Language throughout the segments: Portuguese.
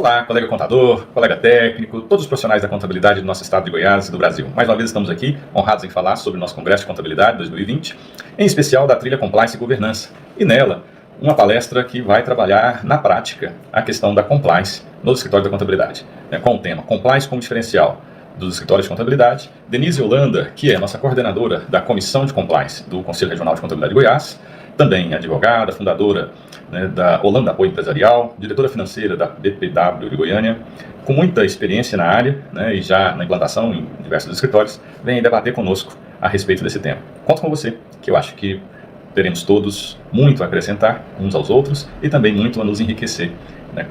Olá, colega contador, colega técnico, todos os profissionais da contabilidade do nosso estado de Goiás e do Brasil. Mais uma vez estamos aqui, honrados em falar sobre o nosso Congresso de Contabilidade 2020, em especial da trilha Compliance e Governança. E nela, uma palestra que vai trabalhar na prática a questão da compliance nos escritórios da contabilidade, com o tema Compliance como diferencial dos escritórios de contabilidade. Denise Holanda, que é a nossa coordenadora da Comissão de Compliance do Conselho Regional de Contabilidade de Goiás, também advogada, fundadora da Holanda Apoio Empresarial, diretora financeira da BPW de Goiânia, com muita experiência na área e já na implantação em diversos escritórios, vem debater conosco a respeito desse tema. Conto com você, que eu acho que teremos todos muito a acrescentar uns aos outros e também muito a nos enriquecer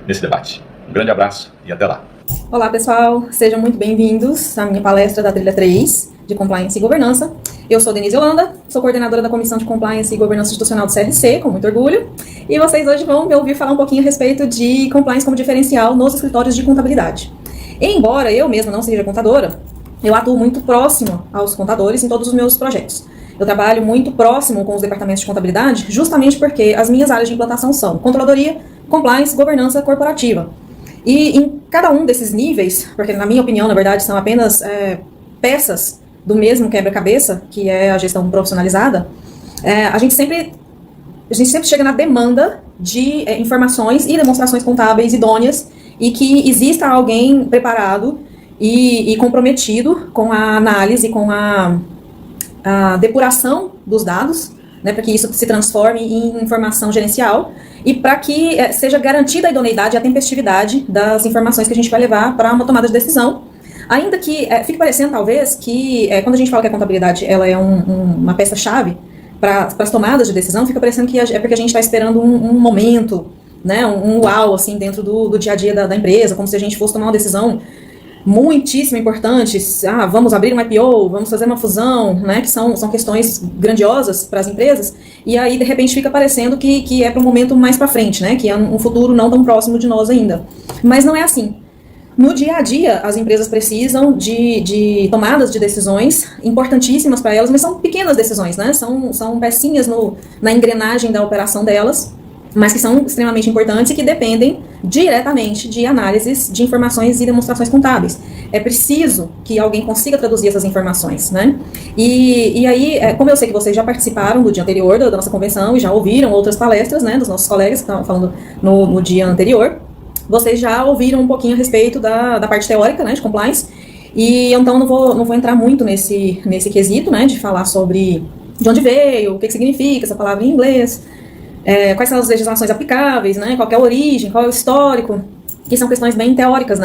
nesse debate. Um grande abraço e até lá. Olá pessoal, sejam muito bem-vindos à minha palestra da Trilha 3 de Compliance e Governança. Eu sou Denise Holanda, sou coordenadora da Comissão de Compliance e Governança Institucional do CRC, com muito orgulho, e vocês hoje vão me ouvir falar um pouquinho a respeito de compliance como diferencial nos escritórios de contabilidade. Embora eu mesma não seja contadora, eu atuo muito próximo aos contadores em todos os meus projetos. Eu trabalho muito próximo com os departamentos de contabilidade, justamente porque as minhas áreas de implantação são controladoria, compliance, governança corporativa. E em cada um desses níveis, porque na minha opinião, na verdade, são apenas peças do mesmo quebra-cabeça, que é a gestão profissionalizada, a gente sempre chega na demanda de informações e demonstrações contábeis idôneas e que exista alguém preparado e comprometido com a análise, com a depuração dos dados, para que isso se transforme em informação gerencial e para que seja garantida a idoneidade e a tempestividade das informações que a gente vai levar para uma tomada de decisão. Ainda que fique parecendo, talvez, que quando a gente fala que a contabilidade ela é uma peça-chave para as tomadas de decisão, fica parecendo que é porque a gente está esperando um momento, um uau, assim, dentro do dia a dia da empresa, como se a gente fosse tomar uma decisão muitíssimo importante, vamos abrir um IPO, vamos fazer uma fusão, que são questões grandiosas para as empresas, e aí de repente fica parecendo que é para um momento mais para frente, que é um futuro não tão próximo de nós ainda. Mas não é assim. No dia a dia, as empresas precisam de tomadas de decisões importantíssimas para elas, mas são pequenas decisões, são pecinhas na engrenagem da operação delas, mas que são extremamente importantes e que dependem diretamente de análises de informações e demonstrações contábeis. É preciso que alguém consiga traduzir essas informações, E aí, como eu sei que vocês já participaram do dia anterior da nossa convenção e já ouviram outras palestras, dos nossos colegas que estavam falando no dia anterior, vocês já ouviram um pouquinho a respeito da parte teórica, de compliance, e então não vou entrar muito nesse quesito, de falar sobre de onde veio, o que significa essa palavra em inglês, quais são as legislações aplicáveis, qual é a origem, qual é o histórico, que são questões bem teóricas,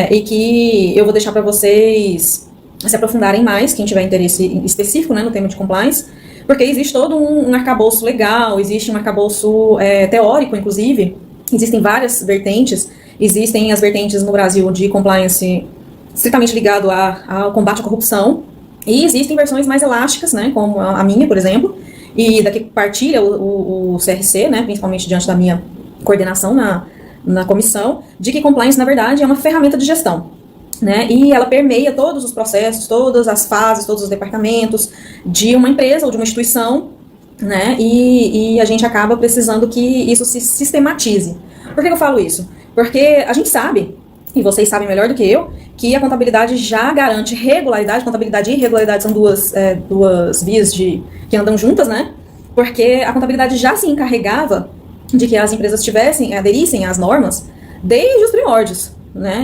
e que eu vou deixar para vocês se aprofundarem mais, quem tiver interesse específico, no tema de compliance, porque existe todo um arcabouço legal, existe um arcabouço teórico, inclusive. Existem várias vertentes, existem as vertentes no Brasil de compliance estritamente ligado ao combate à corrupção, e existem versões mais elásticas, como a minha, por exemplo, e daqui partilha o CRC, principalmente diante da minha coordenação na comissão, de que compliance, na verdade, é uma ferramenta de gestão, e ela permeia todos os processos, todas as fases, todos os departamentos de uma empresa ou de uma instituição, e a gente acaba precisando que isso se sistematize. Por que eu falo isso? Porque a gente sabe, e vocês sabem melhor do que eu, que a contabilidade já garante regularidade. Contabilidade e irregularidade são duas vias que andam juntas, porque a contabilidade já se encarregava de que as empresas aderissem às normas desde os primórdios.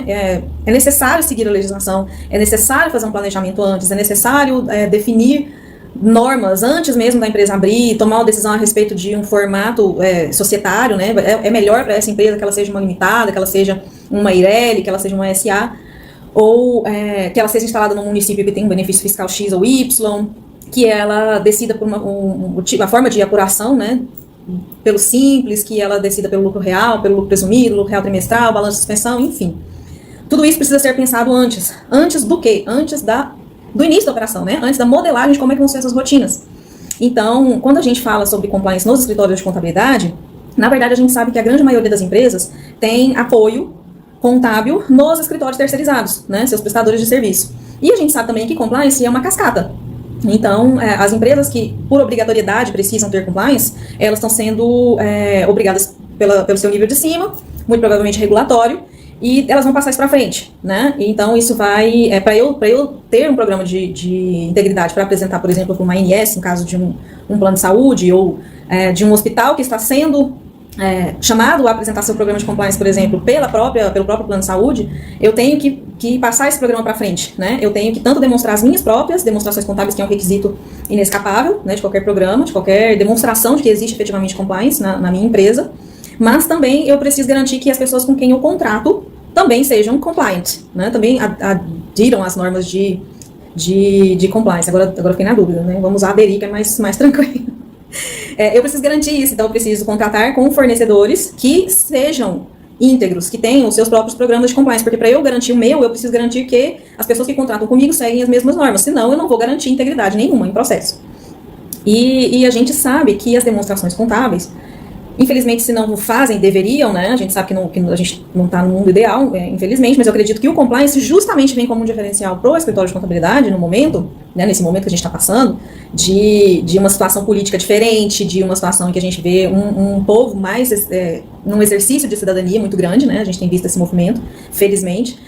É necessário seguir a legislação, é necessário fazer um planejamento antes, é necessário definir normas antes mesmo da empresa abrir, tomar uma decisão a respeito de um formato societário, é melhor para essa empresa que ela seja uma limitada, que ela seja uma IRL, que ela seja uma SA, ou que ela seja instalada num município que tem um benefício fiscal X ou Y, que ela decida por uma forma de apuração, pelo simples, que ela decida pelo lucro real, pelo lucro presumido, lucro real trimestral, balanço de suspensão, enfim. Tudo isso precisa ser pensado antes. Antes do quê? Antes do início da operação, antes da modelagem de como é que vão ser essas rotinas. Então, quando a gente fala sobre compliance nos escritórios de contabilidade, na verdade a gente sabe que a grande maioria das empresas tem apoio contábil nos escritórios terceirizados, seus prestadores de serviço. E a gente sabe também que compliance é uma cascata. Então, as empresas que, por obrigatoriedade, precisam ter compliance, elas estão sendo obrigadas pelo seu nível de cima, muito provavelmente regulatório, e elas vão passar isso para frente, né? Então isso vai, para eu ter um programa de integridade para apresentar, por exemplo, para uma ANS, no caso de um plano de saúde, ou de um hospital que está sendo chamado a apresentar seu programa de compliance, por exemplo, pelo próprio plano de saúde, eu tenho que passar esse programa para frente, né? Eu tenho que tanto demonstrar as minhas próprias demonstrações contábeis, que é um requisito inescapável, né, de qualquer programa, de qualquer demonstração de que existe efetivamente compliance na minha empresa, mas também eu preciso garantir que as pessoas com quem eu contrato também sejam compliant, né? Também adiram às normas de compliance. Agora fiquei na dúvida, né? Vamos usar aderir, que é mais tranquilo. Eu preciso garantir isso, então eu preciso contratar com fornecedores que sejam íntegros, que tenham os seus próprios programas de compliance, porque para eu garantir o meu, eu preciso garantir que as pessoas que contratam comigo seguem as mesmas normas, senão eu não vou garantir integridade nenhuma em processo. E a gente sabe que as demonstrações contábeis, infelizmente, se não fazem, deveriam, né? A gente sabe que a gente não está no mundo ideal, infelizmente, mas eu acredito que o compliance justamente vem como um diferencial para o escritório de contabilidade no momento, né, nesse momento que a gente está passando, de uma situação política diferente, de uma situação em que a gente vê um povo mais num exercício de cidadania muito grande, né? A gente tem visto esse movimento, felizmente.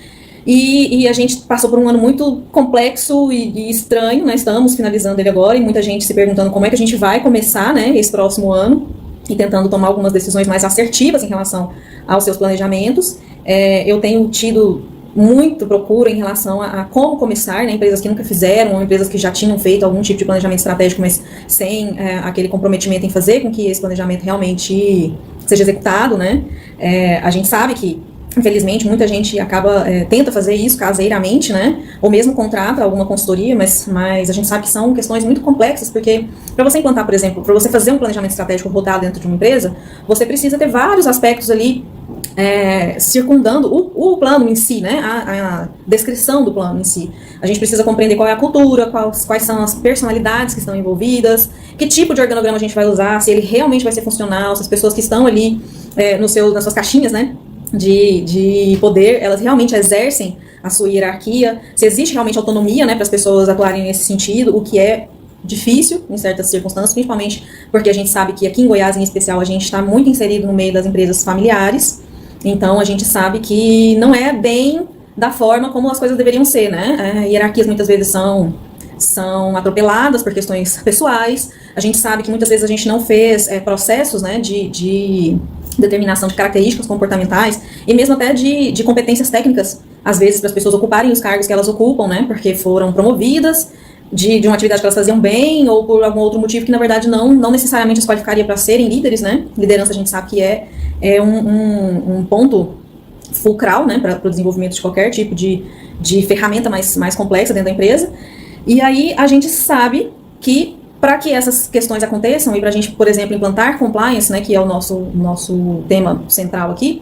E a gente passou por um ano muito complexo e estranho, né? Estamos finalizando ele agora, e muita gente se perguntando como é que a gente vai começar, né, esse próximo ano, e tentando tomar algumas decisões mais assertivas em relação aos seus planejamentos. Eu tenho tido muito procura em relação a como começar, né, empresas que nunca fizeram, ou empresas que já tinham feito algum tipo de planejamento estratégico, mas sem aquele comprometimento em fazer com que esse planejamento realmente seja executado, né. A gente sabe que, infelizmente, muita gente tenta fazer isso caseiramente, né? Ou mesmo contrata alguma consultoria, mas a gente sabe que são questões muito complexas, porque para você implantar, por exemplo, para você fazer um planejamento estratégico rodado dentro de uma empresa, você precisa ter vários aspectos ali circundando o plano em si, né? A descrição do plano em si. A gente precisa compreender qual é a cultura, quais são as personalidades que estão envolvidas, que tipo de organograma a gente vai usar, se ele realmente vai ser funcional, se as pessoas que estão ali nas suas caixinhas, né, de poder, elas realmente exercem a sua hierarquia, se existe realmente autonomia, né, para as pessoas atuarem nesse sentido, o que é difícil em certas circunstâncias, principalmente porque a gente sabe que aqui em Goiás, em especial, a gente está muito inserido no meio das empresas familiares, então a gente sabe que não é bem da forma como as coisas deveriam ser, né? Hierarquias muitas vezes são atropeladas por questões pessoais, a gente sabe que muitas vezes a gente não fez processos, né, de determinação de características comportamentais e mesmo até de competências técnicas, às vezes para as pessoas ocuparem os cargos que elas ocupam, né, porque foram promovidas de uma atividade que elas faziam bem ou por algum outro motivo que na verdade não necessariamente as qualificaria para serem líderes, né. Liderança a gente sabe que é um ponto fulcral, né, para o desenvolvimento de qualquer tipo de ferramenta mais complexa dentro da empresa. E aí a gente sabe que para que essas questões aconteçam e para a gente, por exemplo, implantar compliance, né, que é o nosso tema central aqui,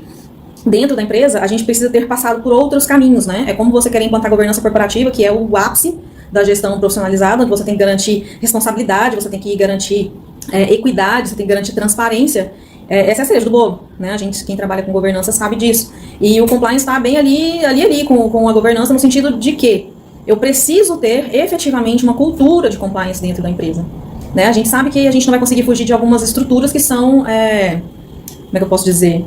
dentro da empresa, a gente precisa ter passado por outros caminhos, né? É como você querer implantar governança corporativa, que é o ápice da gestão profissionalizada, onde você tem que garantir responsabilidade, você tem que garantir equidade, você tem que garantir transparência. Essa é a cereja do bolo, né? Quem trabalha com governança sabe disso. E o compliance está bem ali com a governança, no sentido de que eu preciso ter efetivamente uma cultura de compliance dentro da empresa, né? A gente sabe que a gente não vai conseguir fugir de algumas estruturas que são, como é que eu posso dizer,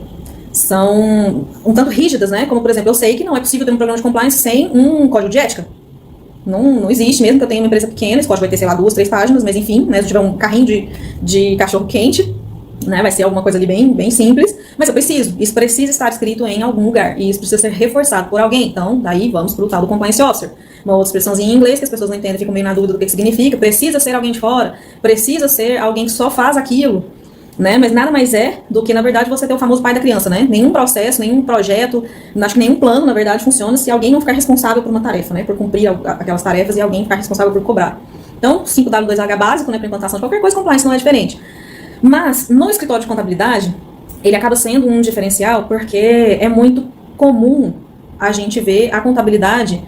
são um tanto rígidas, né? Como, por exemplo, eu sei que não é possível ter um programa de compliance sem um código de ética. Não existe, mesmo que eu tenha uma empresa pequena, esse código vai ter, sei lá, 2, 3 páginas, mas enfim, né? Se eu tiver um carrinho de cachorro quente, né, vai ser alguma coisa ali bem simples, mas isso precisa estar escrito em algum lugar, e isso precisa ser reforçado por alguém. Então, daí vamos para o tal do compliance officer, uma outra expressãozinha em inglês que as pessoas não entendem, ficam meio na dúvida do que significa. Precisa ser alguém de fora, precisa ser alguém que só faz aquilo, né, mas nada mais é do que, na verdade, você ter o famoso pai da criança, né, nenhum processo, nenhum projeto, acho que nenhum plano, na verdade, funciona se alguém não ficar responsável por uma tarefa, né, por cumprir aquelas tarefas e alguém ficar responsável por cobrar. Então, 5W2H básico, né, para implantação de qualquer coisa, compliance não é diferente. Mas, no escritório de contabilidade, ele acaba sendo um diferencial porque é muito comum a gente ver a contabilidade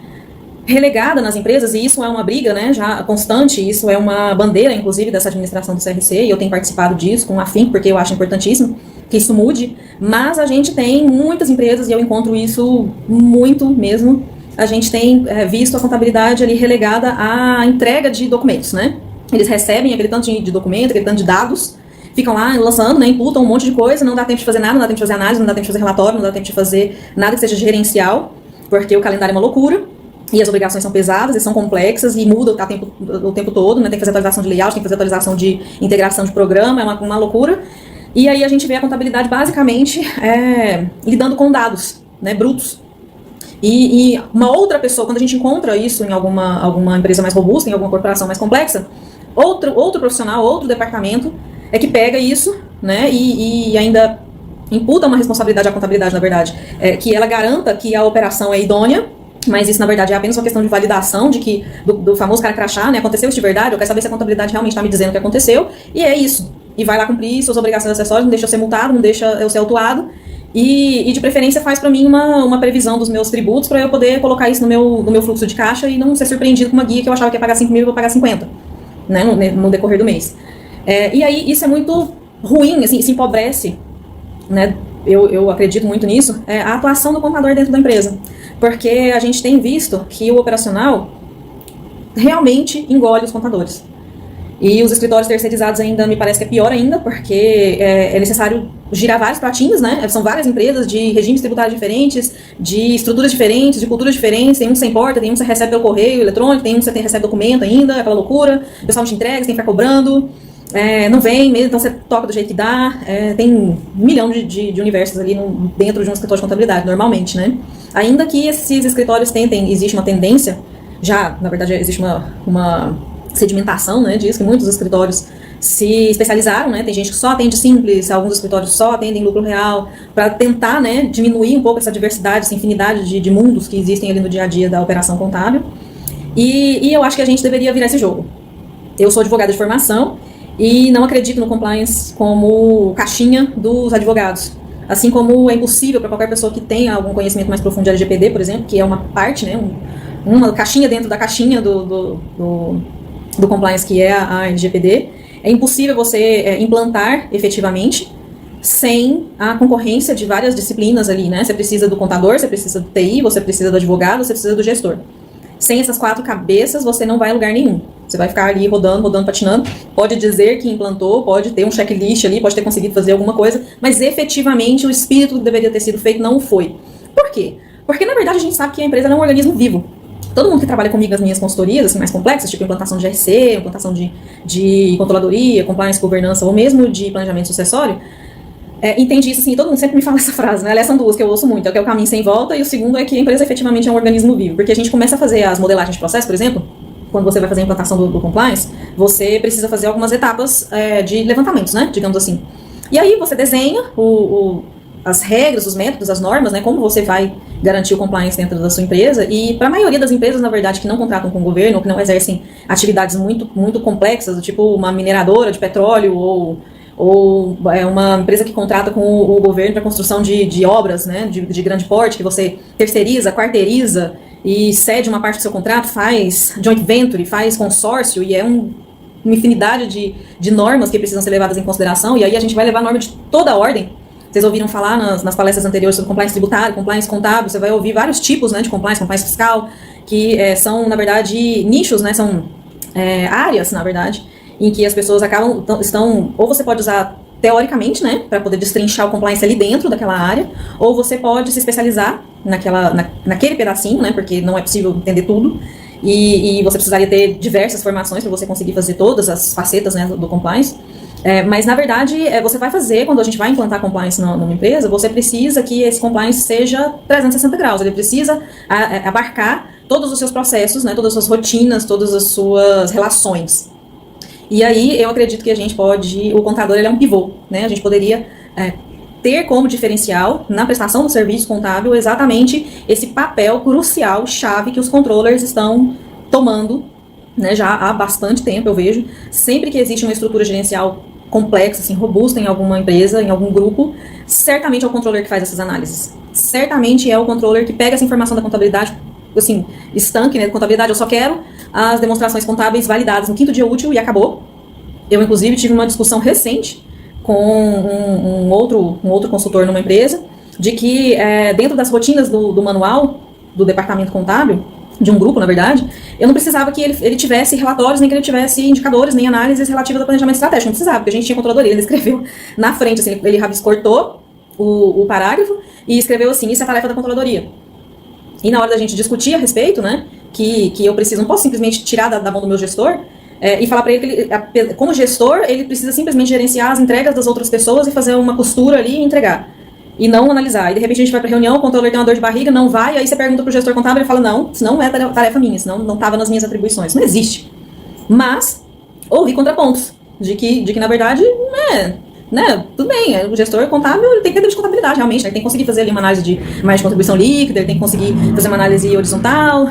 relegada nas empresas, e isso é uma briga, né, já constante, isso é uma bandeira, inclusive, dessa administração do CRC, e eu tenho participado disso com afinco, porque eu acho importantíssimo que isso mude, mas a gente tem muitas empresas, e eu encontro isso muito mesmo, a gente tem visto a contabilidade ali relegada à entrega de documentos, né, eles recebem aquele tanto de documento, aquele tanto de dados, ficam lá lançando, né, imputam um monte de coisa, não dá tempo de fazer nada, não dá tempo de fazer análise, não dá tempo de fazer relatório, não dá tempo de fazer nada que seja gerencial, porque o calendário é uma loucura. E as obrigações são pesadas e são complexas e mudam o tempo todo, né? Tem que fazer atualização de layout, tem que fazer atualização de integração de programa, é uma loucura. E aí a gente vê a contabilidade basicamente lidando com dados, né, brutos. E uma outra pessoa, quando a gente encontra isso em alguma empresa mais robusta, em alguma corporação mais complexa, outro profissional, outro departamento é que pega isso, né, e ainda imputa uma responsabilidade à contabilidade, na verdade, que ela garanta que a operação é idônea. Mas isso, na verdade, é apenas uma questão de validação de que, do famoso cara crachá, né? Aconteceu isso de verdade, eu quero saber se a contabilidade realmente está me dizendo que aconteceu, e é isso. E vai lá cumprir suas obrigações acessórias, não deixa eu ser multado, não deixa eu ser autuado, e de preferência faz para mim uma previsão dos meus tributos para eu poder colocar isso no meu fluxo de caixa e não ser surpreendido com uma guia que eu achava que ia pagar 5 mil e vou pagar 50, né? No decorrer do mês. E aí isso é muito ruim, assim, se empobrece, né? Eu acredito muito nisso, a atuação do contador dentro da empresa. Porque a gente tem visto que o operacional realmente engole os contadores. E os escritórios terceirizados ainda me parece que é pior ainda, porque é necessário girar vários pratinhos, né? São várias empresas de regimes tributários diferentes, de estruturas diferentes, de culturas diferentes. Tem um que você importa, tem um que você recebe pelo correio eletrônico, tem um que você recebe documento ainda, aquela loucura. O pessoal não te entrega, você tem que ficar cobrando. Não vem mesmo, então você toca do jeito que dá. Tem 1 milhão de universos ali dentro de um escritório de contabilidade, normalmente, né? Ainda que esses escritórios existe uma tendência, na verdade existe uma sedimentação, né, disso, que muitos escritórios se especializaram, né? Tem gente que só atende simples, alguns escritórios só atendem lucro real, para tentar, né, diminuir um pouco essa diversidade, essa infinidade de mundos que existem ali no dia a dia da operação contábil. E eu acho que a gente deveria virar esse jogo. Eu sou advogada de formação, e não acredito no compliance como caixinha dos advogados. Assim como é impossível para qualquer pessoa que tenha algum conhecimento mais profundo de LGPD, por exemplo, que é uma parte, né, uma caixinha dentro da caixinha do compliance, que é a LGPD, é impossível você implantar efetivamente sem a concorrência de várias disciplinas ali, né? Você precisa do contador, você precisa do TI, você precisa do advogado, você precisa do gestor. Sem essas 4 cabeças, você não vai a lugar nenhum. Você vai ficar ali rodando, patinando. Pode dizer que implantou, pode ter um checklist ali, pode ter conseguido fazer alguma coisa, mas efetivamente o espírito que deveria ter sido feito não foi. Por quê? Porque, na verdade, a gente sabe que a empresa não é um organismo vivo. Todo mundo que trabalha comigo nas minhas consultorias, assim, mais complexas, tipo implantação de GRC, implantação de controladoria, compliance, governança, ou mesmo de planejamento sucessório, entende isso assim, todo mundo sempre me fala essa frase, né? Aliás, são duas que eu ouço muito, que é o caminho sem volta, e o segundo é que a empresa efetivamente é um organismo vivo, porque a gente começa a fazer as modelagens de processo, por exemplo, quando você vai fazer a implantação do compliance, você precisa fazer algumas etapas de levantamentos, né, digamos assim. E aí você desenha as regras, os métodos, as normas, né, como você vai garantir o compliance dentro da sua empresa, e para a maioria das empresas, na verdade, que não contratam com o governo, ou que não exercem atividades muito, muito complexas, do tipo uma mineradora de petróleo, ou uma empresa que contrata com o governo para construção de obras, né, de grande porte, que você terceiriza, quarteiriza e cede uma parte do seu contrato, faz joint venture, faz consórcio, e uma infinidade de normas que precisam ser levadas em consideração, e aí a gente vai levar norma de toda a ordem. Vocês ouviram falar nas palestras anteriores sobre compliance tributário, compliance contábil, você vai ouvir vários tipos, né, de compliance fiscal, que são, na verdade, nichos, né, são áreas, na verdade, em que as pessoas ou você pode usar teoricamente, né, para poder destrinchar o compliance ali dentro daquela área, ou você pode se especializar naquele pedacinho, né, porque não é possível entender tudo, e você precisaria ter diversas formações para você conseguir fazer todas as facetas, né, do compliance. Mas, na verdade, você vai fazer, quando a gente vai implantar compliance numa empresa, você precisa que esse compliance seja 360 graus, ele precisa abarcar todos os seus processos, né, todas as suas rotinas, todas as suas relações. E aí, eu acredito que o contador ele é um pivô, né, a gente poderia ter como diferencial, na prestação do serviço contábil, exatamente esse papel crucial, chave, que os controllers estão tomando, né, já há bastante tempo, eu vejo. Sempre que existe uma estrutura gerencial complexa, assim, robusta em alguma empresa, em algum grupo, certamente é o controller que faz essas análises. Certamente é o controller que pega essa informação da contabilidade, assim, estanque, né, contabilidade, eu só quero as demonstrações contábeis validadas no 5º dia útil e acabou. Eu, inclusive, tive uma discussão recente com um outro consultor numa empresa, de que dentro das rotinas do manual, do departamento contábil, de um grupo, na verdade, eu não precisava que ele tivesse relatórios, nem que ele tivesse indicadores, nem análises relativas ao planejamento estratégico. Não precisava, porque a gente tinha controladoria. Ele escreveu na frente, assim, ele cortou o parágrafo e escreveu assim: isso é tarefa da controladoria. E na hora da gente discutir a respeito, né, que eu preciso, não posso simplesmente tirar da mão do meu gestor e falar para ele que ele, como gestor, ele precisa simplesmente gerenciar as entregas das outras pessoas e fazer uma costura ali e entregar. E não analisar. E de repente a gente vai para reunião, o controller tem uma dor de barriga, não vai, aí você pergunta pro gestor contábil, ele fala: não, isso não é tarefa minha, isso não estava nas minhas atribuições. Não existe. Mas ouvi contrapontos de que na verdade, tudo bem, o gestor contábil ele tem que ter de contabilidade, realmente, né? Ele tem que conseguir fazer ali uma análise de mais de contribuição líquida, ele tem que conseguir fazer uma análise horizontal,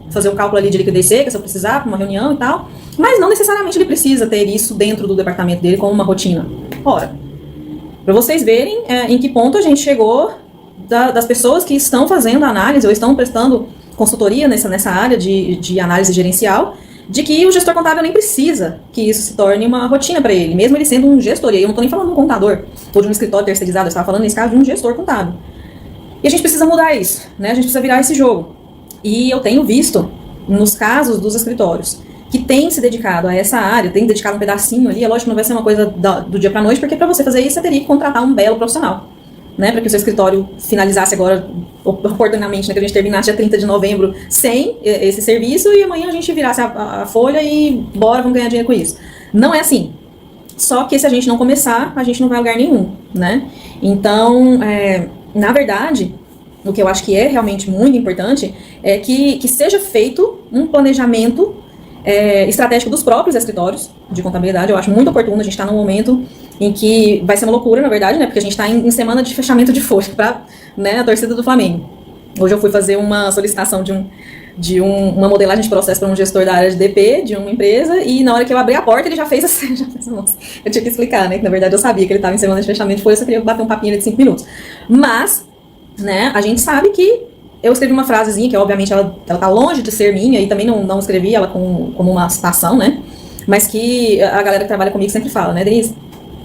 fazer um cálculo ali de liquidez seca, se eu precisar, para uma reunião e tal. Mas não necessariamente ele precisa ter isso dentro do departamento dele como uma rotina. Ora, para vocês verem em que ponto a gente chegou das pessoas que estão fazendo análise ou estão prestando consultoria nessa área de análise gerencial, de que o gestor contábil nem precisa que isso se torne uma rotina para ele, mesmo ele sendo um gestor. E aí eu não estou nem falando de um contador ou de um escritório terceirizado, eu estava falando nesse caso de um gestor contábil. E a gente precisa mudar isso, né? A gente precisa virar esse jogo. E eu tenho visto, nos casos dos escritórios, que tem se dedicado a essa área, tem dedicado um pedacinho ali, é lógico que não vai ser uma coisa do dia para noite, porque para você fazer isso você teria que contratar um belo profissional, né, para que o seu escritório finalizasse agora oportunamente, né, que a gente terminasse dia 30 de novembro sem esse serviço e amanhã a gente virasse a folha e bora, vamos ganhar dinheiro com isso. Não é assim. Só que se a gente não começar, a gente não vai a lugar nenhum, né? Então, na verdade, o que eu acho que é realmente muito importante é que seja feito um planejamento estratégico dos próprios escritórios de contabilidade. Eu acho muito oportuno, a gente está num momento em que vai ser uma loucura, na verdade, né, porque a gente está em semana de fechamento de folha para, né, a torcida do Flamengo. Hoje eu fui fazer uma solicitação de uma modelagem de processo para um gestor da área de DP de uma empresa e na hora que eu abri a porta ele já fez assim, nossa, eu tinha que explicar, né, que na verdade eu sabia que ele estava em semana de fechamento de folha, eu só queria bater um papinho de 5 minutos. Mas, né, a gente sabe que eu escrevi uma frasezinha, que obviamente ela tá longe de ser minha, e também não escrevi ela como uma citação, né? Mas que a galera que trabalha comigo sempre fala, né, Denise?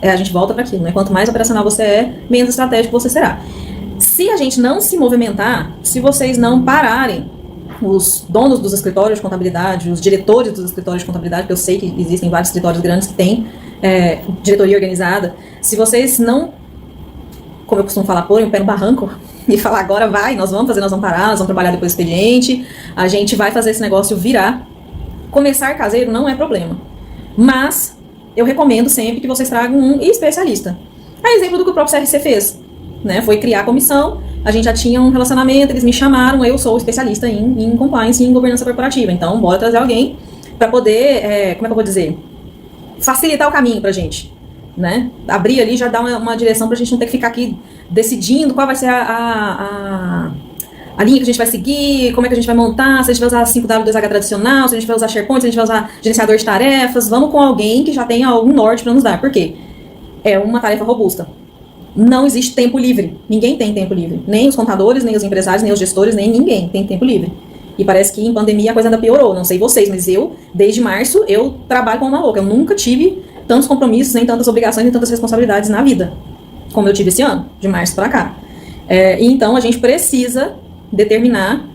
A gente volta para aquilo, né? Quanto mais operacional você é, menos estratégico você será. Se a gente não se movimentar, se vocês não pararem, os donos dos escritórios de contabilidade, os diretores dos escritórios de contabilidade, porque eu sei que existem vários escritórios grandes que têm diretoria organizada, se vocês não, como eu costumo falar, porem o pé no barranco e falar: agora vai, nós vamos parar, nós vamos trabalhar depois do expediente, a gente vai fazer esse negócio virar. Começar caseiro não é problema, mas eu recomendo sempre que vocês tragam um especialista. A exemplo do que o próprio CRC fez, né? Foi criar a comissão, a gente já tinha um relacionamento, eles me chamaram, eu sou especialista em compliance e em governança corporativa, então bora trazer alguém para poder, como é que eu vou dizer, facilitar o caminho pra gente, né? Abrir ali já dá uma direção pra gente não ter que ficar aqui decidindo qual vai ser a linha que a gente vai seguir, como é que a gente vai montar, se a gente vai usar 5W2H tradicional, se a gente vai usar SharePoint, se a gente vai usar gerenciador de tarefas. Vamos com alguém que já tenha algum norte para nos dar. Por quê? É uma tarefa robusta. Não existe tempo livre. Ninguém tem tempo livre. Nem os contadores, nem os empresários, nem os gestores, nem ninguém tem tempo livre. E parece que em pandemia a coisa ainda piorou. Não sei vocês, mas eu, desde março, eu trabalho como uma louca. Eu nunca tive tantos compromissos, nem tantas obrigações, nem tantas responsabilidades na vida, como eu tive esse ano, de março para cá. E então a gente precisa determinar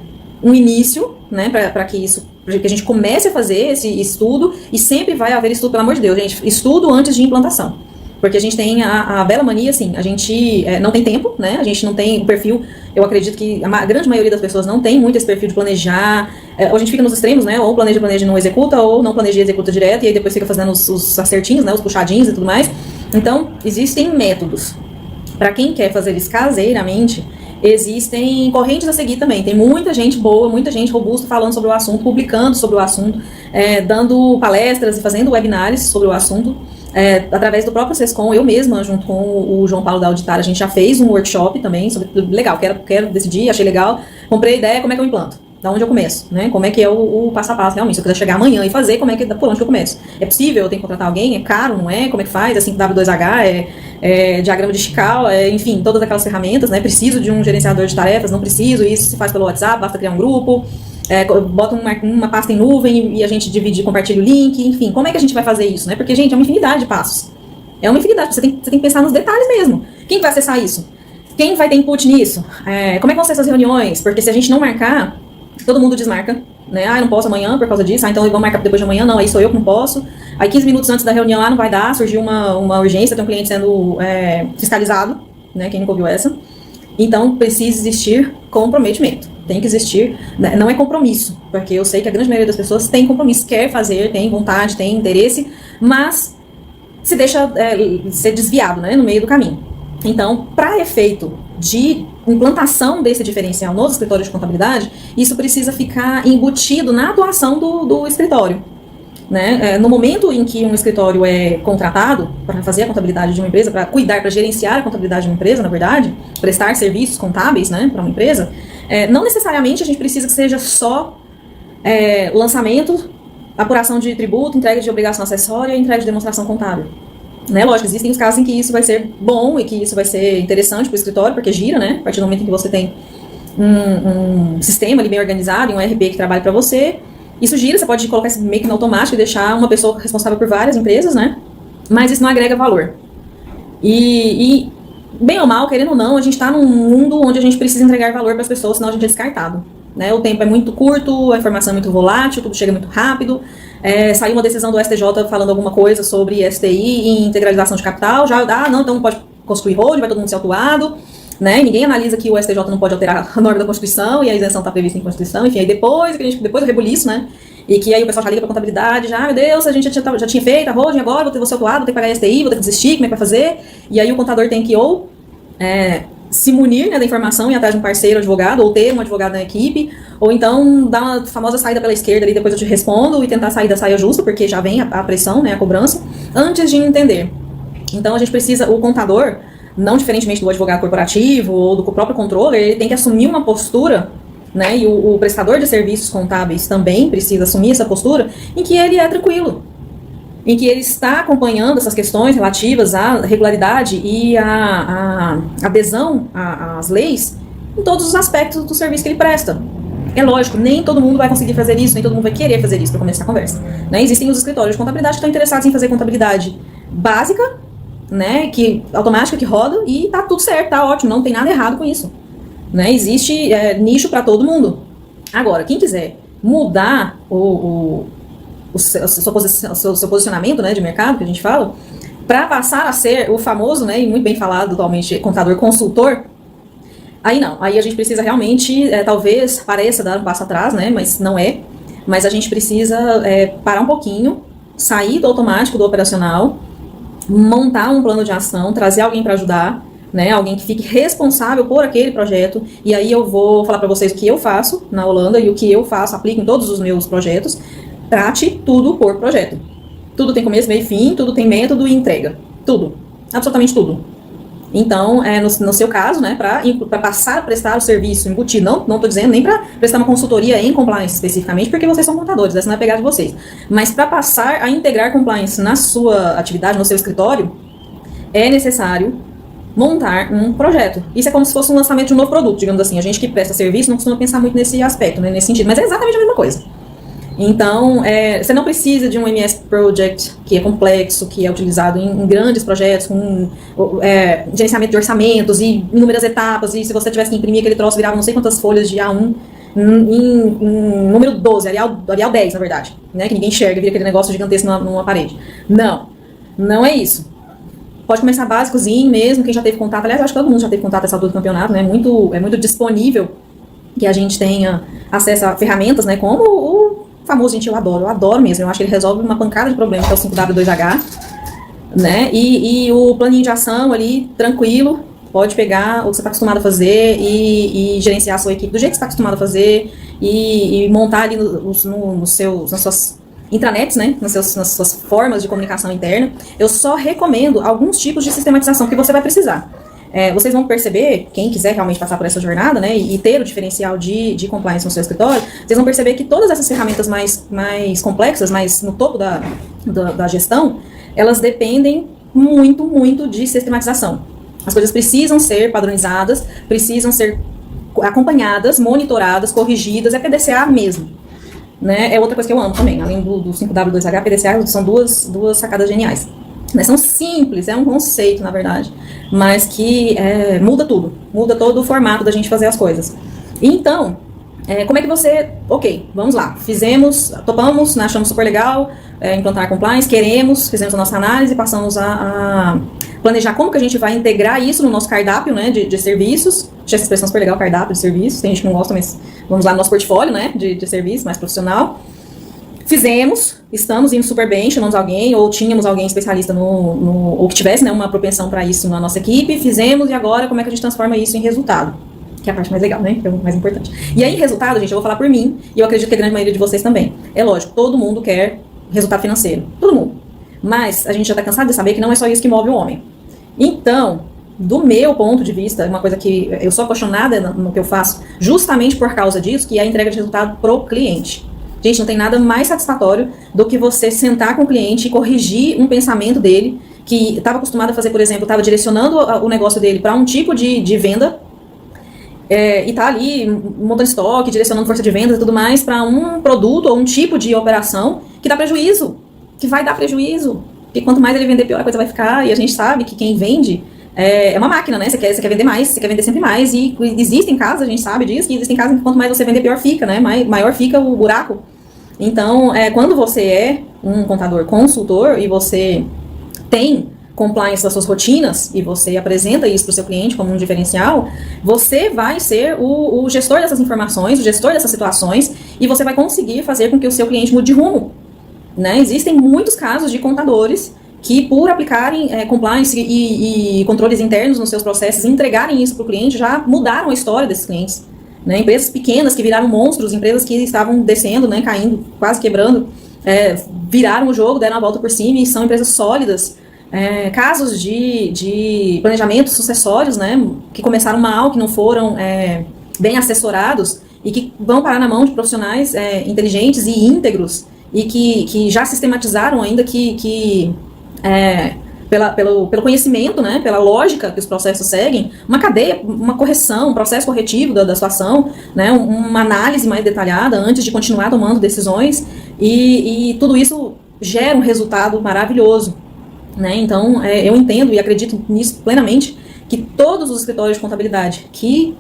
um início, né, para que a gente comece a fazer esse estudo, e sempre vai haver estudo, pelo amor de Deus, gente, estudo antes de implantação. Porque a gente tem a bela mania, assim, a gente não tem tempo, né, a gente não tem o perfil, eu acredito que a grande maioria das pessoas não tem muito esse perfil de planejar, ou a gente fica nos extremos, né, ou planeja e não executa, ou não planeja e executa direto, e aí depois fica fazendo os acertinhos, né, os puxadinhos e tudo mais. Então, existem métodos. Para quem quer fazer isso caseiramente, existem correntes a seguir também. Tem muita gente boa, muita gente robusta falando sobre o assunto, publicando sobre o assunto, dando palestras e fazendo webinars sobre o assunto. Através do próprio SESCOM, eu mesma, junto com o João Paulo da Auditária, a gente já fez um workshop também, sobre legal, quero decidir, achei legal, comprei a ideia, como é que eu implanto? Da onde eu começo, né? Como é que é o passo a passo, realmente. Se eu quiser chegar amanhã e fazer, por onde que eu começo? É possível? Eu tenho que contratar alguém? É caro? Não é? Como é que faz? É 5W2H? É diagrama de Chical? Enfim, todas aquelas ferramentas, né? Preciso de um gerenciador de tarefas? Não preciso? Isso se faz pelo WhatsApp, basta criar um grupo. Bota uma pasta em nuvem e a gente divide, compartilha o link. Enfim, como é que a gente vai fazer isso, né? Porque, gente, é uma infinidade de passos. É uma infinidade. Você tem que pensar nos detalhes mesmo. Quem vai acessar isso? Quem vai ter input nisso? Como é que vão ser essas reuniões? Porque se a gente não marcar, todo mundo desmarca, né? Eu não posso amanhã por causa disso. Então vamos marcar depois de amanhã. Não, aí sou eu que não posso. Aí 15 minutos antes da reunião, não vai dar. Surgiu uma urgência, tem um cliente sendo fiscalizado, né? Quem nunca ouviu essa? Então precisa existir comprometimento. Tem que existir, não é compromisso, porque eu sei que a grande maioria das pessoas tem compromisso, quer fazer, tem vontade, tem interesse, mas se deixa ser desviado, né, no meio do caminho. Então, para efeito de implantação desse diferencial nos escritórios de contabilidade, isso precisa ficar embutido na atuação do escritório. Né? No momento em que um escritório é contratado para fazer a contabilidade de uma empresa, para cuidar, para gerenciar a contabilidade de uma empresa, na verdade, prestar serviços contábeis, né, para uma empresa, não necessariamente a gente precisa que seja só lançamento, apuração de tributo, entrega de obrigação acessória e entrega de demonstração contábil. Né? Lógico, existem os casos em que isso vai ser bom e que isso vai ser interessante para o escritório, porque gira, né? A partir do momento em que você tem um sistema ali bem organizado, um ERP que trabalha para você, isso gira, você pode colocar isso meio que no automático e deixar uma pessoa responsável por várias empresas, né? Mas isso não agrega valor. E bem ou mal, querendo ou não, a gente está num mundo onde a gente precisa entregar valor para as pessoas, senão a gente é descartado. Né? O tempo é muito curto, a informação é muito volátil, tudo chega muito rápido. Saiu uma decisão do STJ falando alguma coisa sobre STI e integralização de capital, já não, então não pode constituir holding, vai todo mundo ser autuado. Né? Ninguém analisa que o STJ não pode alterar a norma da Constituição e a isenção está prevista em Constituição, enfim, aí depois do rebuliço, né? E que aí o pessoal já liga para a contabilidade, meu Deus, a gente já tinha feito a holding, agora vou ser autuado, vou ter que pagar STI, vou ter que desistir, como é que vai fazer? E aí o contador tem que ou se munir, né, da informação e atrás de um parceiro advogado, ou ter um advogado na equipe, ou então dar uma famosa saída pela esquerda ali, depois eu te respondo, e tentar sair da saia justa, porque já vem a pressão, né, a cobrança, antes de entender. Então a gente precisa, o contador, não diferentemente do advogado corporativo ou do próprio controller, ele tem que assumir uma postura, né, e o prestador de serviços contábeis também precisa assumir essa postura, em que ele é tranquilo, em que ele está acompanhando essas questões relativas à regularidade e à adesão às leis em todos os aspectos do serviço que ele presta. É lógico, nem todo mundo vai conseguir fazer isso, nem todo mundo vai querer fazer isso para começar a conversa. Né? Existem os escritórios de contabilidade que estão interessados em fazer contabilidade básica, né, automática, que roda, e tá tudo certo, tá ótimo, não tem nada errado com isso. Né? Existe nicho para todo mundo. Agora, quem quiser mudar o seu posicionamento, né, de mercado, que a gente fala, para passar a ser o famoso, né, e muito bem falado atualmente, contador consultor, aí não, aí a gente precisa realmente, talvez pareça dar um passo atrás, né, mas não é, mas a gente precisa parar um pouquinho, sair do automático, do operacional, montar um plano de ação, trazer alguém para ajudar, né, alguém que fique responsável por aquele projeto, e aí eu vou falar para vocês o que eu faço na Holanda e o que eu faço, aplico em todos os meus projetos. Trate tudo por projeto. Tudo tem começo, meio e fim, tudo tem método e entrega. Tudo. Absolutamente tudo. Então, no seu caso, né, para passar a prestar o serviço embutido, não estou dizendo nem para prestar uma consultoria em compliance especificamente, porque vocês são contadores, essa não é a pegada de vocês. Mas para passar a integrar compliance na sua atividade, no seu escritório, é necessário montar um projeto. Isso é como se fosse um lançamento de um novo produto, digamos assim. A gente que presta serviço não costuma pensar muito nesse aspecto, né, nesse sentido, mas é exatamente a mesma coisa. Então, você não precisa de um MS Project, que é complexo, que é utilizado em grandes projetos, com gerenciamento de orçamentos e inúmeras etapas, e se você tivesse que imprimir aquele troço, virava não sei quantas folhas de A1 em número 12, Arial 10, na verdade, né, que ninguém enxerga, vira aquele negócio gigantesco numa parede. Não é isso. Pode começar básicozinho mesmo, quem já teve contato, aliás, eu acho que todo mundo já teve contato nessa altura do campeonato, né, é muito disponível que a gente tenha acesso a ferramentas, né, como o famoso, gente, eu adoro mesmo, eu acho que ele resolve uma pancada de problemas, que é o 5W2H, né, e o planinho de ação ali, tranquilo, pode pegar o que você está acostumado a fazer e gerenciar a sua equipe do jeito que você está acostumado a fazer e montar ali nas suas intranets, né, nas suas formas de comunicação interna. Eu só recomendo alguns tipos de sistematização que você vai precisar. Vocês vão perceber, quem quiser realmente passar por essa jornada, né, e ter o diferencial de compliance no seu escritório, vocês vão perceber que todas essas ferramentas mais complexas, mais no topo da gestão, elas dependem muito, muito de sistematização. As coisas precisam ser padronizadas, precisam ser acompanhadas, monitoradas, corrigidas, é PDCA mesmo. Né? É outra coisa que eu amo também, além do 5W2H, PDCA são duas sacadas geniais. Né? São simples, é um conceito, na verdade, mas que muda tudo, muda todo o formato da gente fazer as coisas. Então, como é que você... Ok, vamos lá, fizemos, topamos, né, achamos super legal implantar compliance, fizemos a nossa análise, passamos a planejar como que a gente vai integrar isso no nosso cardápio, né, de serviços. Achei essa expressão super legal, cardápio de serviços, tem gente que não gosta, mas vamos lá no nosso portfólio, né, de serviço mais profissional. Fizemos, estamos indo super bem, chamamos alguém, ou tínhamos alguém especialista ou que tivesse, né, uma propensão para isso na nossa equipe, fizemos, e agora como é que a gente transforma isso em resultado? Que é a parte mais legal, né, que é o mais importante. E aí, resultado, gente, eu vou falar por mim, e eu acredito que a grande maioria de vocês também. É lógico, todo mundo quer resultado financeiro, todo mundo. Mas a gente já está cansado de saber que não é só isso que move o homem. Então, do meu ponto de vista, uma coisa que eu sou apaixonada no que eu faço, justamente por causa disso, que é a entrega de resultado pro cliente. Gente, não tem nada mais satisfatório do que você sentar com o cliente e corrigir um pensamento dele, que estava acostumado a fazer, por exemplo, estava direcionando o negócio dele para um tipo de venda, e tá ali montando estoque, direcionando força de vendas e tudo mais, para um produto ou um tipo de operação que dá prejuízo, que vai dar prejuízo. Porque quanto mais ele vender, pior a coisa vai ficar, e a gente sabe que quem vende é uma máquina, né? Você quer vender mais, você quer vender sempre mais, e existem casos, a gente sabe disso, que existem casos que quanto mais você vender, pior fica, né? Maior fica o buraco. Então, quando você é um contador consultor e você tem compliance das suas rotinas e você apresenta isso para o seu cliente como um diferencial, você vai ser o gestor dessas informações, o gestor dessas situações, e você vai conseguir fazer com que o seu cliente mude de rumo. Né? Existem muitos casos de contadores que, por aplicarem compliance e controles internos nos seus processos, entregarem isso para o cliente, já mudaram a história desses clientes. Né? Empresas pequenas que viraram monstros, empresas que estavam descendo, né, caindo, quase quebrando, viraram o jogo, deram a volta por cima e são empresas sólidas. Casos de planejamentos sucessórios, né, que começaram mal, que não foram bem assessorados e que vão parar na mão de profissionais inteligentes e íntegros e que já sistematizaram ainda pelo conhecimento, né, pela lógica que os processos seguem, uma cadeia, uma correção, um processo corretivo da situação, né, uma análise mais detalhada antes de continuar tomando decisões, e tudo isso gera um resultado maravilhoso. Né? Então, eu entendo e acredito nisso plenamente, que todos os escritórios de contabilidade que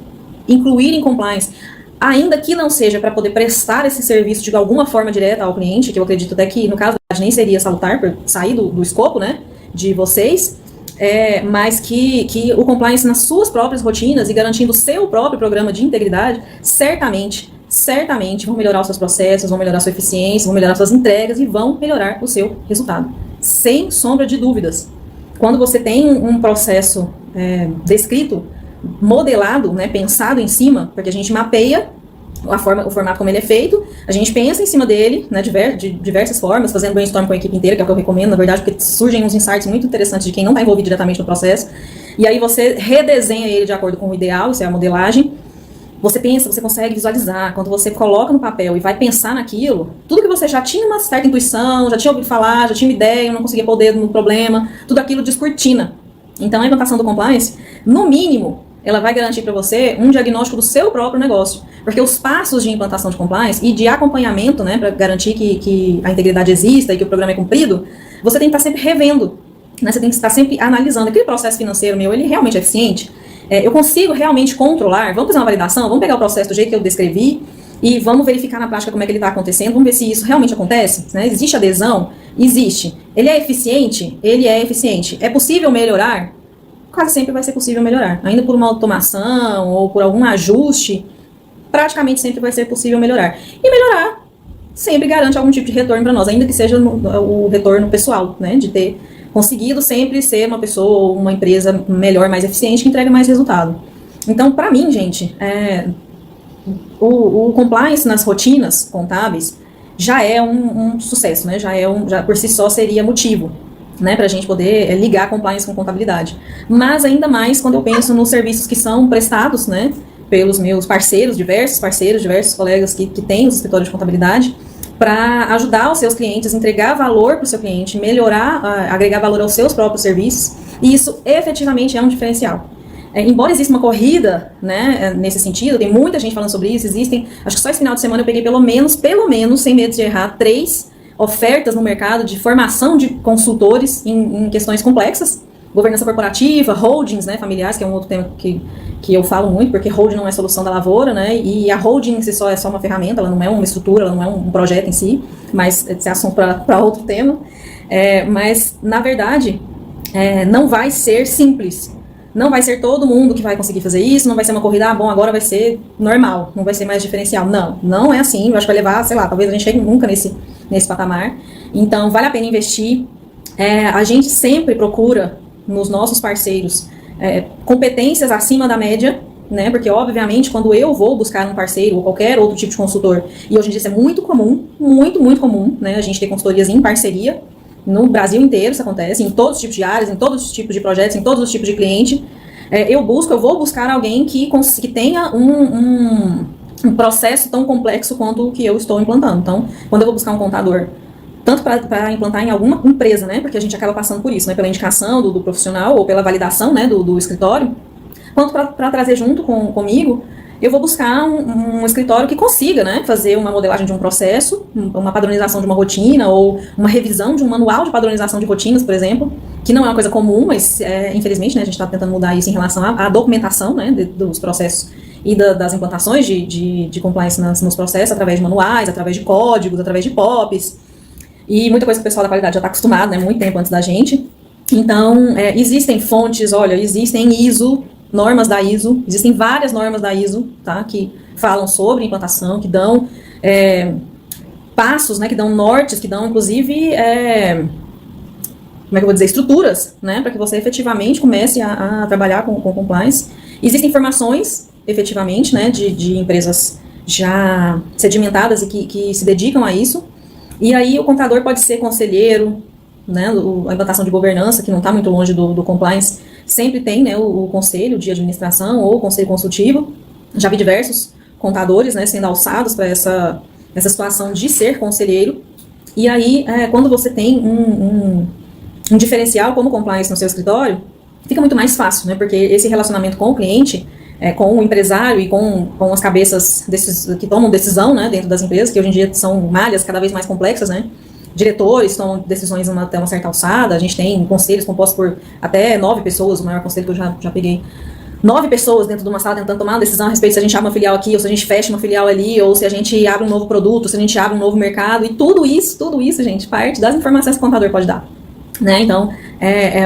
incluírem compliance, ainda que não seja para poder prestar esse serviço de alguma forma direta ao cliente, que eu acredito até que, no caso, nem seria salutar, por sair do escopo, né, de vocês, mas que o compliance nas suas próprias rotinas e garantindo o seu próprio programa de integridade, certamente vão melhorar os seus processos, vão melhorar a sua eficiência, vão melhorar suas entregas e vão melhorar o seu resultado. Sem sombra de dúvidas. Quando você tem um processo descrito, modelado, né, pensado em cima, porque a gente mapeia o formato como ele é feito, a gente pensa em cima dele, né, de diversas formas, fazendo brainstorm com a equipe inteira, que é o que eu recomendo, na verdade, porque surgem uns insights muito interessantes de quem não está envolvido diretamente no processo, e aí você redesenha ele de acordo com o ideal, isso é a modelagem. Você pensa, você consegue visualizar, quando você coloca no papel e vai pensar naquilo, tudo que você já tinha uma certa intuição, já tinha ouvido falar, já tinha uma ideia, não conseguia pôr o dedo no problema, tudo aquilo descortina. Então a implantação do compliance, no mínimo, ela vai garantir para você um diagnóstico do seu próprio negócio. Porque os passos de implantação de compliance e de acompanhamento, né, para garantir que a integridade exista e que o programa é cumprido, você tem que estar sempre revendo, né, você tem que estar sempre analisando. Aquele processo financeiro meu, ele realmente é eficiente? Eu consigo realmente controlar? Vamos fazer uma validação? Vamos pegar o processo do jeito que eu descrevi e vamos verificar na prática como é que ele está acontecendo, vamos ver se isso realmente acontece, né? Existe adesão? Existe. Ele é eficiente? Ele é eficiente. É possível melhorar? Quase sempre vai ser possível melhorar. Ainda por uma automação ou por algum ajuste, praticamente sempre vai ser possível melhorar. E melhorar sempre garante algum tipo de retorno para nós, ainda que seja o retorno pessoal, né? De ter conseguido sempre ser uma pessoa ou uma empresa melhor, mais eficiente, que entrega mais resultado. Então, para mim, gente, o compliance nas rotinas contábeis já é um sucesso, né? Já por si só seria motivo, né, para a gente poder ligar compliance com contabilidade. Mas ainda mais quando eu penso nos serviços que são prestados, né, pelos meus parceiros, diversos colegas que têm os escritórios de contabilidade, para ajudar os seus clientes, entregar valor para o seu cliente, melhorar, agregar valor aos seus próprios serviços, e isso efetivamente é um diferencial. Embora exista uma corrida, né, nesse sentido, tem muita gente falando sobre isso, acho que só esse final de semana eu peguei pelo menos, sem medo de errar, 3 ofertas no mercado de formação de consultores em questões complexas, governança corporativa, holdings, né, familiares, que é um outro tema que eu falo muito, porque holding não é solução da lavoura, né, e a holding em si só é só uma ferramenta, ela não é uma estrutura, ela não é um projeto em si, mas esse é assunto para outro tema. Mas, na verdade, não vai ser simples. Não vai ser todo mundo que vai conseguir fazer isso, não vai ser uma corrida, bom, agora vai ser normal, não vai ser mais diferencial. Não é assim, eu acho que vai levar, sei lá, talvez a gente chegue nunca nesse patamar. Então, vale a pena investir. A gente sempre procura, nos nossos parceiros, competências acima da média, né? Porque, obviamente, quando eu vou buscar um parceiro ou qualquer outro tipo de consultor, e hoje em dia isso é muito comum, muito comum, né? A gente ter consultorias em parceria, no Brasil inteiro isso acontece, em todos os tipos de áreas, em todos os tipos de projetos, em todos os tipos de cliente. Eu vou buscar alguém que tenha um processo tão complexo quanto o que eu estou implantando. Então, quando eu vou buscar um contador, tanto para implantar em alguma empresa, né, porque a gente acaba passando por isso, né, pela indicação do profissional ou pela validação, né, do escritório, quanto para trazer junto comigo, eu vou buscar um escritório que consiga, né, fazer uma modelagem de um processo, uma padronização de uma rotina ou uma revisão de um manual de padronização de rotinas, por exemplo, que não é uma coisa comum, mas infelizmente, né, a gente está tentando mudar isso em relação à documentação, né, dos processos e das implantações de compliance nos processos, através de manuais, através de códigos, através de POPs, e muita coisa que o pessoal da qualidade já está acostumado, né, muito tempo antes da gente. Então, existem fontes, existem ISO, normas da ISO, existem várias normas da ISO, tá, que falam sobre implantação, que dão passos, né, que dão nortes, que dão, inclusive, como é que eu vou dizer, estruturas, né, para que você efetivamente comece a trabalhar com compliance. Existem informações, efetivamente, né, de empresas já sedimentadas e que se dedicam a isso, e aí o contador pode ser conselheiro, né, a implantação de governança, que não está muito longe do compliance, sempre tem, né, o conselho de administração ou o conselho consultivo. Já vi diversos contadores, né, sendo alçados para essa situação de ser conselheiro. E aí, quando você tem um diferencial como compliance no seu escritório, fica muito mais fácil, né, porque esse relacionamento com o cliente, com o empresário e com as cabeças que tomam decisão, né, dentro das empresas, que hoje em dia são malhas cada vez mais complexas, né, diretores tomam decisões até uma certa alçada, a gente tem conselhos compostos por até 9 pessoas, o maior conselho que eu já peguei, 9 pessoas dentro de uma sala tentando tomar uma decisão a respeito se a gente abre uma filial aqui, ou se a gente fecha uma filial ali, ou se a gente abre um novo produto, se a gente abre um novo mercado, e tudo isso, gente, parte das informações que o contador pode dar, né? Então,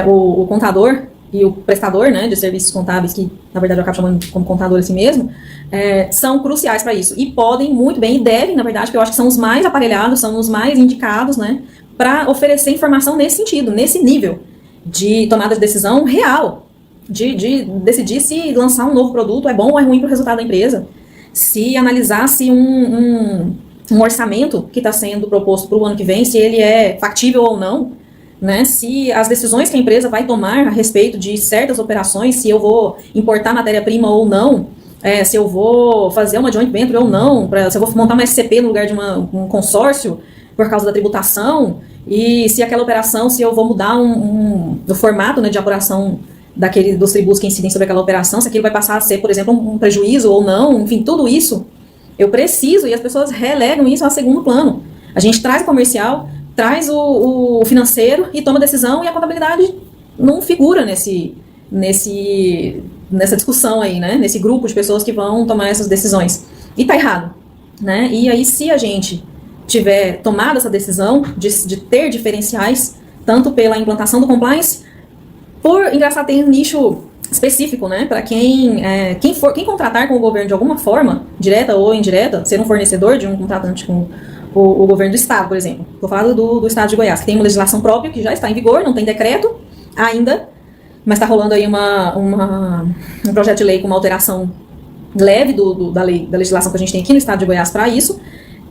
o contador e o prestador, né, de serviços contábeis, que na verdade eu acabo chamando como contador assim mesmo, são cruciais para isso, e podem muito bem, e devem, na verdade, porque eu acho que são os mais aparelhados, são os mais indicados, né, para oferecer informação nesse sentido, nesse nível de tomada de decisão real, de decidir se lançar um novo produto é bom ou é ruim para o resultado da empresa, se analisar se um orçamento que está sendo proposto para o ano que vem, se ele é factível ou não, né, se as decisões que a empresa vai tomar a respeito de certas operações, se eu vou importar matéria-prima ou não, se eu vou fazer uma joint venture ou não, se eu vou montar uma SCP no lugar de um consórcio por causa da tributação, e se aquela operação, se eu vou mudar o formato, né, de apuração dos tributos que incidem sobre aquela operação, se aquilo vai passar a ser, por exemplo, um prejuízo ou não, enfim, tudo isso eu preciso, e as pessoas relegam isso a segundo plano. A gente traz o comercial, traz o financeiro e toma decisão, e a contabilidade não figura nessa discussão aí, né? Nesse grupo de pessoas que vão tomar essas decisões. E tá errado, né? E aí, se a gente tiver tomado essa decisão de ter diferenciais, tanto pela implantação do compliance, engraçado, tem um nicho específico, né? Para quem contratar com o governo de alguma forma, direta ou indireta, ser um fornecedor de um contratante com o governo do estado, por exemplo. Estou falando do estado de Goiás, que tem uma legislação própria que já está em vigor, não tem decreto ainda, mas está rolando aí um projeto de lei com uma alteração leve da legislação que a gente tem aqui no estado de Goiás para isso,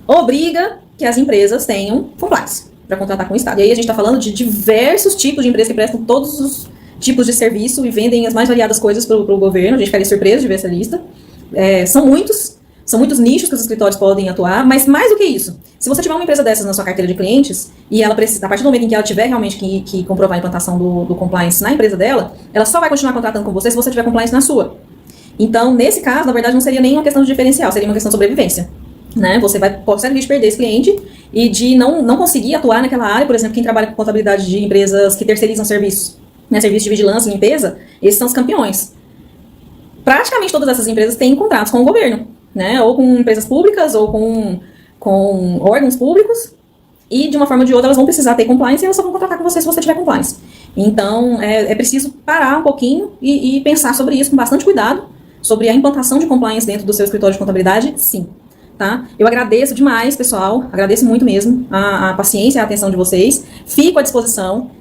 obriga que as empresas tenham compliance para contratar com o estado. E aí a gente está falando de diversos tipos de empresas que prestam todos os tipos de serviço e vendem as mais variadas coisas para o governo. A gente ficaria surpreso de ver essa lista. São muitos nichos que os escritórios podem atuar, mas mais do que isso, se você tiver uma empresa dessas na sua carteira de clientes, e ela precisa, a partir do momento em que ela tiver realmente que comprovar a implantação do compliance na empresa dela, ela só vai continuar contratando com você se você tiver compliance na sua. Então, nesse caso, na verdade, não seria nem uma questão de diferencial, seria uma questão de sobrevivência. né? Você vai correr de perder esse cliente e de não conseguir atuar naquela área. Por exemplo, quem trabalha com contabilidade de empresas que terceirizam serviços, né, serviço de vigilância e limpeza, esses são os campeões. Praticamente todas essas empresas têm contratos com o governo, né? Ou com empresas públicas, ou com órgãos públicos, e de uma forma ou de outra elas vão precisar ter compliance e elas só vão contratar com você se você tiver compliance. Então, é preciso parar um pouquinho e pensar sobre isso com bastante cuidado, sobre a implantação de compliance dentro do seu escritório de contabilidade, sim. Tá? Eu agradeço demais, pessoal, agradeço muito mesmo a paciência e a atenção de vocês. Fico à disposição.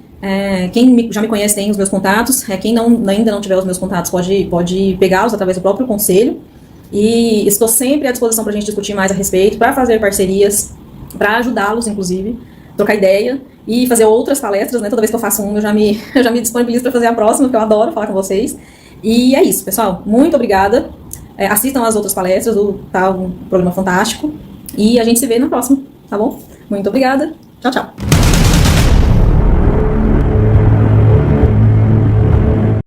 Quem já me conhece tem os meus contatos. Quem ainda não tiver os meus contatos pode pegá-los através do próprio conselho. E estou sempre à disposição para a gente discutir mais a respeito, para fazer parcerias, para ajudá-los, inclusive, trocar ideia e fazer outras palestras, né? Toda vez que eu faço uma, eu já me disponibilizo para fazer a próxima, porque eu adoro falar com vocês. E é isso, pessoal. Muito obrigada. Assistam as outras palestras, tá um programa fantástico. E a gente se vê na próxima, tá bom? Muito obrigada. Tchau, tchau.